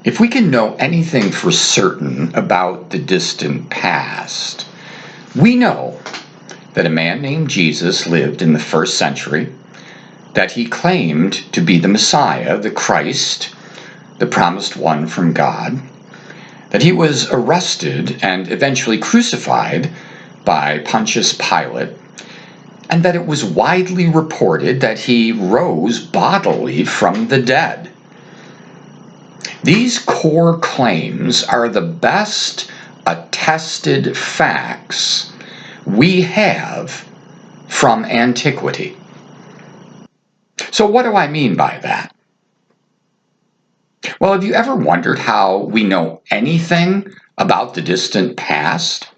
If we can know anything for certain about the distant past, we know that a man named Jesus lived in the first century, that he claimed to be the Messiah, the Christ, the promised one from God, that he was arrested and eventually crucified by Pontius Pilate, and that it was widely reported that he rose bodily from the dead. These core claims are the best attested facts we have from antiquity. So what do I mean by that? Well, have you ever wondered how we know anything about the distant past?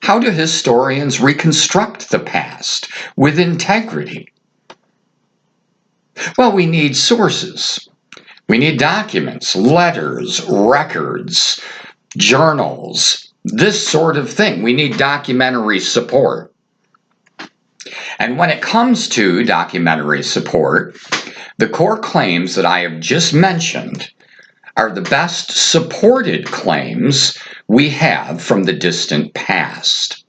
How do historians reconstruct the past with integrity? Well, we need sources. We need documents, letters, records, journals, this sort of thing. We need documentary support. And when it comes to documentary support, the core claims that I have just mentioned are the best supported claims we have from the distant past.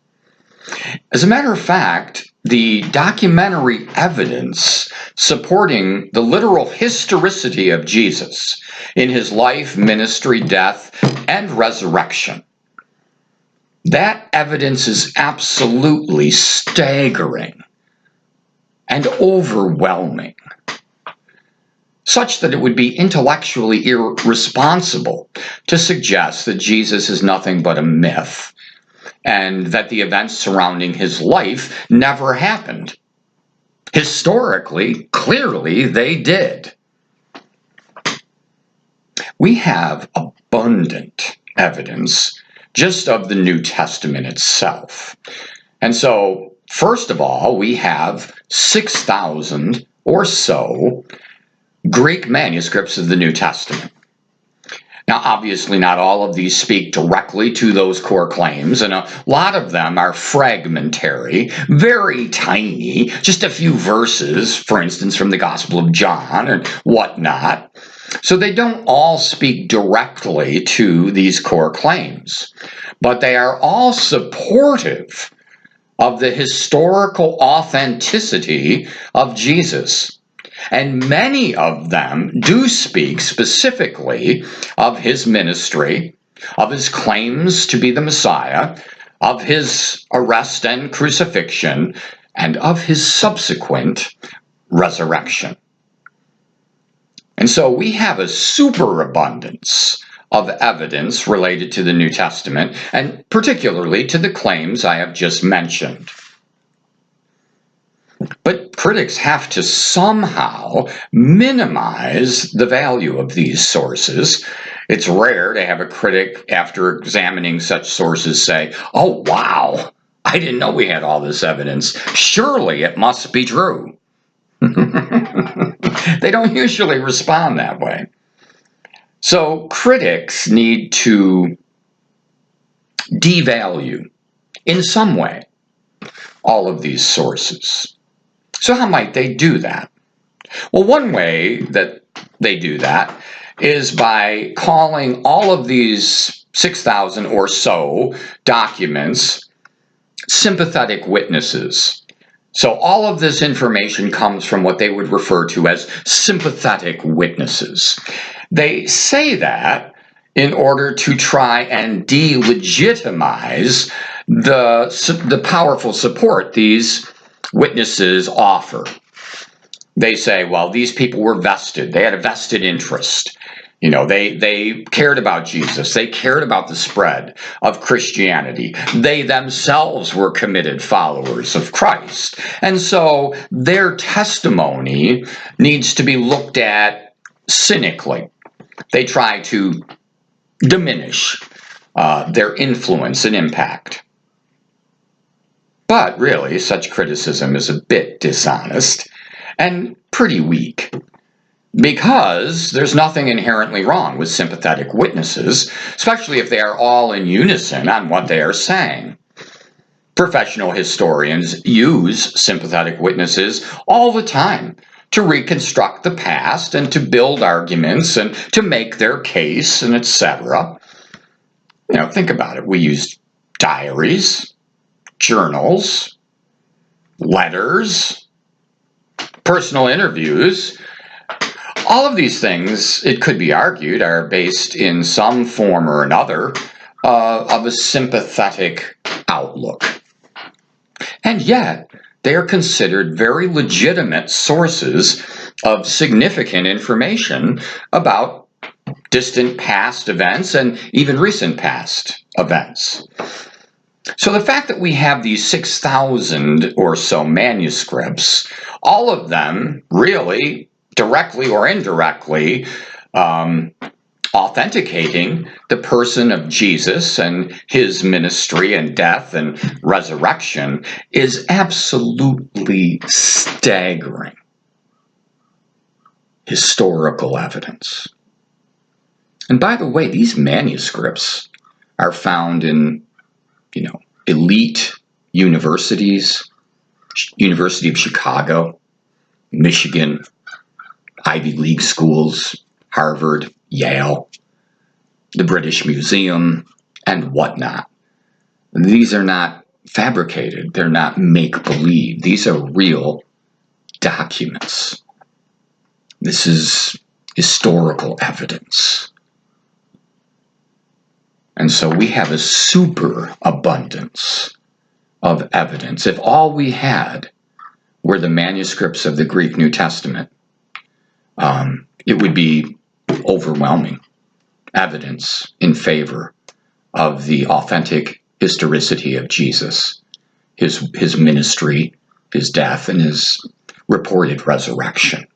As a matter of fact, the documentary evidence supporting the literal historicity of Jesus in his life, ministry, death, and resurrection, that evidence is absolutely staggering and overwhelming, such that it would be intellectually irresponsible to suggest that Jesus is nothing but a myth and that the events surrounding his life never happened. Historically, clearly they did. We have abundant evidence just of the New Testament itself. And so, first of all, we have 6,000 or so Greek manuscripts of the New Testament. Now, obviously, not all of these speak directly to those core claims, and a lot of them are fragmentary, very tiny, just a few verses, for instance, from the Gospel of John and whatnot. So they don't all speak directly to these core claims, but they are all supportive of the historical authenticity of Jesus. And many of them do speak specifically of his ministry, of his claims to be the Messiah, of his arrest and crucifixion, and of his subsequent resurrection. And so we have a superabundance of evidence related to the New Testament, and particularly to the claims I have just mentioned. But critics have to somehow minimize the value of these sources. It's rare to have a critic, after examining such sources, say, "Oh, wow, I didn't know we had all this evidence. Surely it must be true." They don't usually respond that way. So critics need to devalue, in some way, all of these sources. So how might they do that? Well, one way that they do that is by calling all of these 6,000 or so documents sympathetic witnesses. So all of this information comes from what they would refer to as sympathetic witnesses. They say that in order to try and delegitimize the powerful support these witnesses offer. They say, well, these people were vested. They had a vested interest. You know, they cared about Jesus. They cared about the spread of Christianity. They themselves were committed followers of Christ. And so their testimony needs to be looked at cynically. They try to diminish their influence and impact. But really, such criticism is a bit dishonest and pretty weak, because there's nothing inherently wrong with sympathetic witnesses, especially if they are all in unison on what they are saying. Professional historians use sympathetic witnesses all the time to reconstruct the past and to build arguments and to make their case and etc. Think about it. We used diaries, journals, letters, personal interviews. All of these things, it could be argued, are based in some form or another of a sympathetic outlook. And yet, they are considered very legitimate sources of significant information about distant past events and even recent past events. So the fact that we have these 6,000 or so manuscripts, all of them really directly or indirectly authenticating the person of Jesus and his ministry and death and resurrection, is absolutely staggering historical evidence. And by the way, these manuscripts are found in, elite universities, University of Chicago, Michigan, Ivy League schools, Harvard, Yale, the British Museum, and whatnot. These are not fabricated. They're not make-believe. These are real documents. This is historical evidence. And so we have a superabundance of evidence. If all we had were the manuscripts of the Greek New Testament, it would be overwhelming evidence in favor of the authentic historicity of Jesus, his ministry, his death, and his reported resurrection.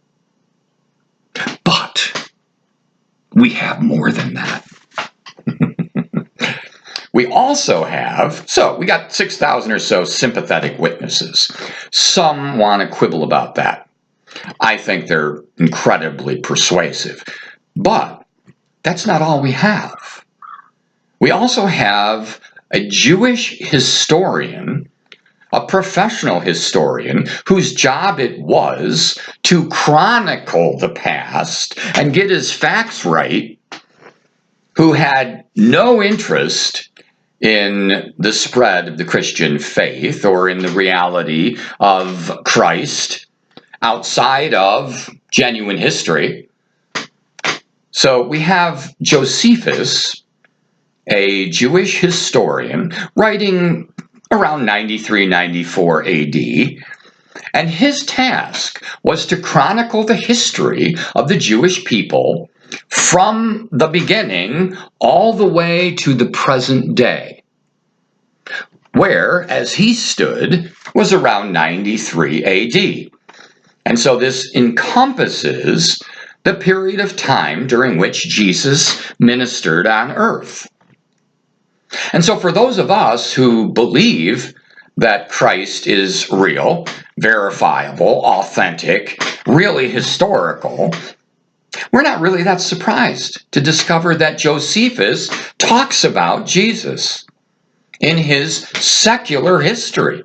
But we have more than that. We also have, we got 6,000 or so sympathetic witnesses. Some want to quibble about that. I think they're incredibly persuasive. But that's not all we have. We also have a Jewish historian, a professional historian, whose job it was to chronicle the past and get his facts right, who had no interest in the spread of the Christian faith or in the reality of Christ outside of genuine history. So we have Josephus, a Jewish historian, writing around 93, 94 AD, and his task was to chronicle the history of the Jewish people from the beginning all the way to the present day, where, as he stood, was around 93 AD. And so this encompasses the period of time during which Jesus ministered on earth. And so for those of us who believe that Christ is real, verifiable, authentic, really historical, we're not really that surprised to discover that Josephus talks about Jesus in his secular history.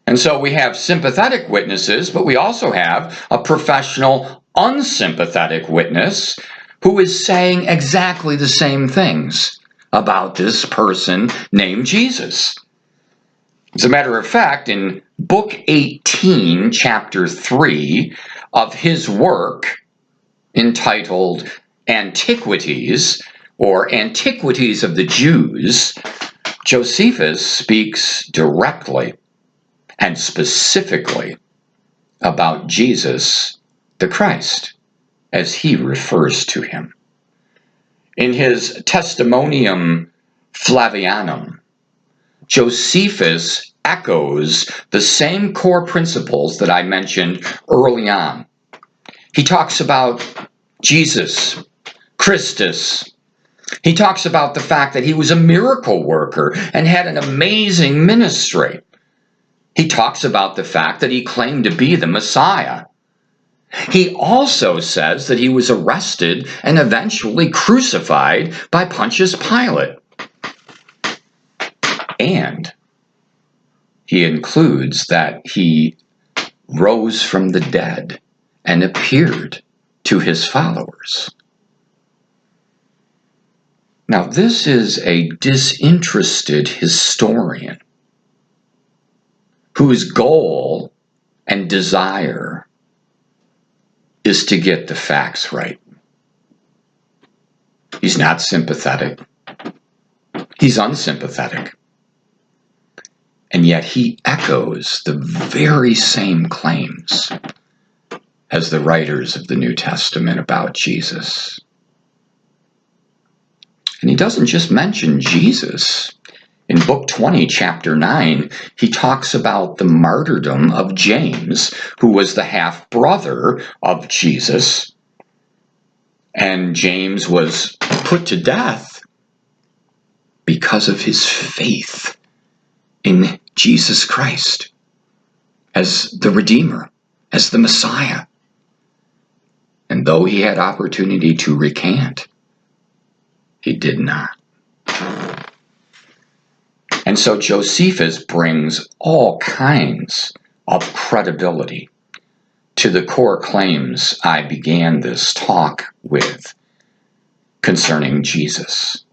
And so we have sympathetic witnesses, but we also have a professional, unsympathetic witness who is saying exactly the same things about this person named Jesus. As a matter of fact, in Book 18, Chapter 3 of his work entitled Antiquities, or Antiquities of the Jews, Josephus speaks directly and specifically about Jesus the Christ, as he refers to him. In his Testimonium Flavianum, Josephus echoes the same core principles that I mentioned early on. He talks about Jesus, Christus. He talks about the fact that he was a miracle worker and had an amazing ministry. He talks about the fact that he claimed to be the Messiah. He also says that he was arrested and eventually crucified by Pontius Pilate. And he includes that he rose from the dead and appeared to his followers. Now, this is a disinterested historian whose goal and desire is to get the facts right. He's not sympathetic. He's unsympathetic. And yet he echoes the very same claims as the writers of the New Testament about Jesus. And he doesn't just mention Jesus. In Book 20, Chapter 9, he talks about the martyrdom of James, who was the half-brother of Jesus. And James was put to death because of his faith in Jesus Christ as the Redeemer, as the Messiah. And though he had opportunity to recant, he did not. And so Josephus brings all kinds of credibility to the core claims I began this talk with concerning Jesus.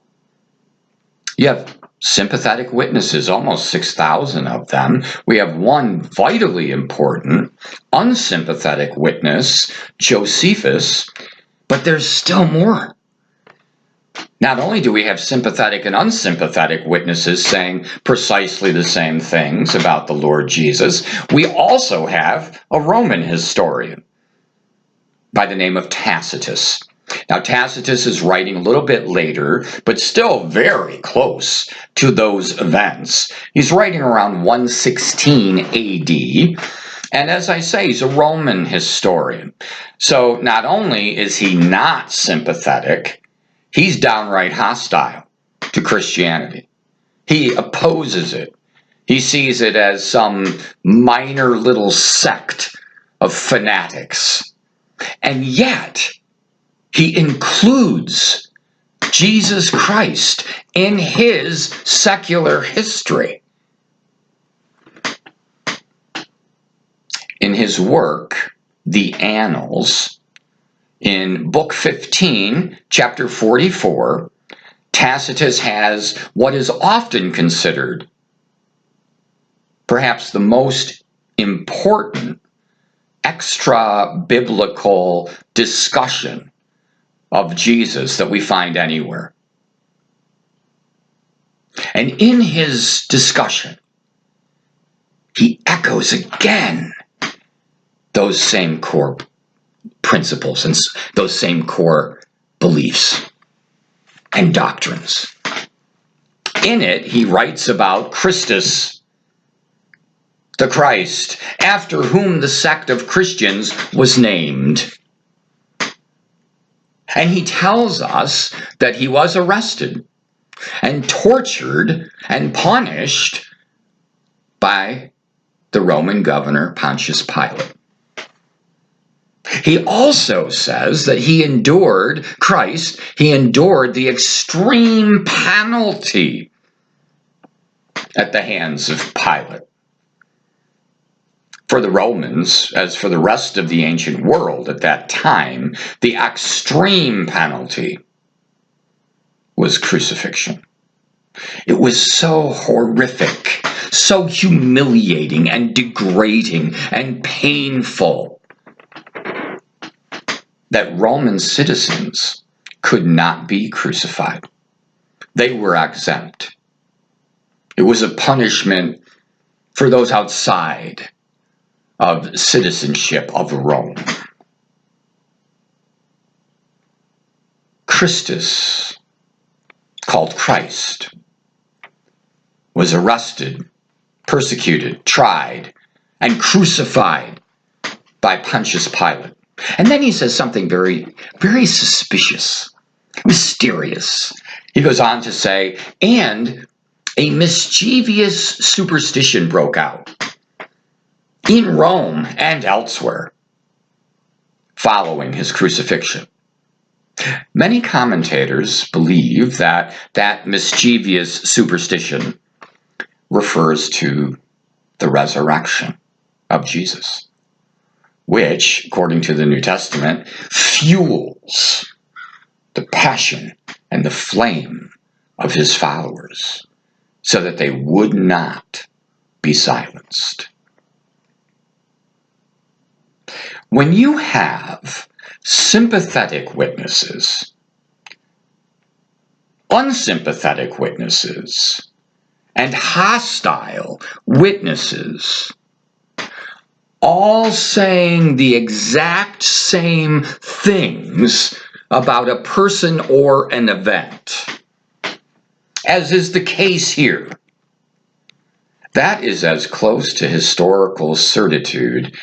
You have sympathetic witnesses, almost 6,000 of them. We have one vitally important, unsympathetic witness, Josephus, but there's still more. Not only do we have sympathetic and unsympathetic witnesses saying precisely the same things about the Lord Jesus, we also have a Roman historian by the name of Tacitus. Now, Tacitus is writing a little bit later, but still very close to those events. He's writing around 116 AD. And as I say, he's a Roman historian. So not only is he not sympathetic, he's downright hostile to Christianity. He opposes it. He sees it as some minor little sect of fanatics. And yet, he includes Jesus Christ in his secular history. In his work, The Annals, in Book 15, Chapter 44, Tacitus has what is often considered perhaps the most important extra-biblical discussion of Jesus that we find anywhere. And in his discussion, he echoes again those same core principles and those same core beliefs and doctrines. In it, he writes about Christus, the Christ, after whom the sect of Christians was named. And he tells us that he was arrested and tortured and punished by the Roman governor Pontius Pilate. He also says that he endured the extreme penalty at the hands of Pilate. For the Romans, as for the rest of the ancient world at that time, the extreme penalty was crucifixion. It was so horrific, so humiliating and degrading and painful that Roman citizens could not be crucified. They were exempt. It was a punishment for those outside of citizenship of Rome. Christus, called Christ, was arrested, persecuted, tried, and crucified by Pontius Pilate. And then he says something very, very suspicious, mysterious. He goes on to say, and a mischievous superstition broke out in Rome and elsewhere following his crucifixion. Many commentators believe that that mischievous superstition refers to the resurrection of Jesus. which, according to the New Testament, fuels the passion and the flame of his followers so that they would not be silenced. When you have sympathetic witnesses, unsympathetic witnesses, and hostile witnesses, all saying the exact same things about a person or an event, as is the case here, that is as close to historical certitude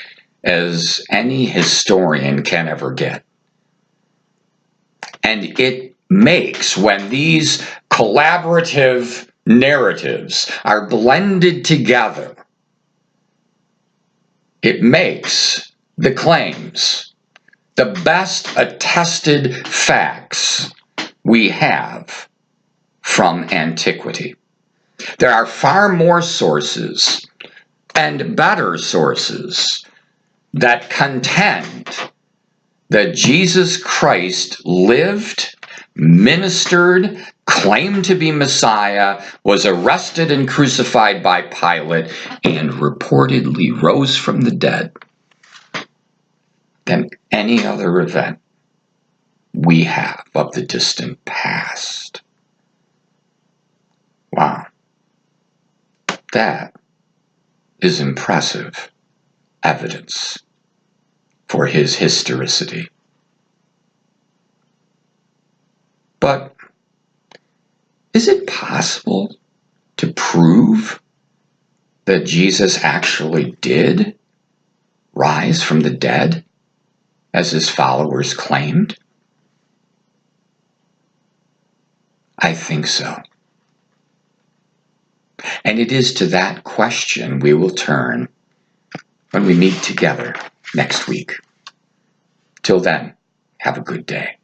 as any historian can ever get. And it makes, when these collaborative narratives are blended together, it makes the claims the best attested facts we have from antiquity. There are far more sources and better sources that contend that Jesus Christ lived, ministered, claimed to be Messiah, was arrested and crucified by Pilate, and reportedly rose from the dead than any other event we have of the distant past. Wow. That is impressive evidence for his historicity. But is it possible to prove that Jesus actually did rise from the dead, as his followers claimed? I think so. And it is to that question we will turn when we meet together next week. Till then, have a good day.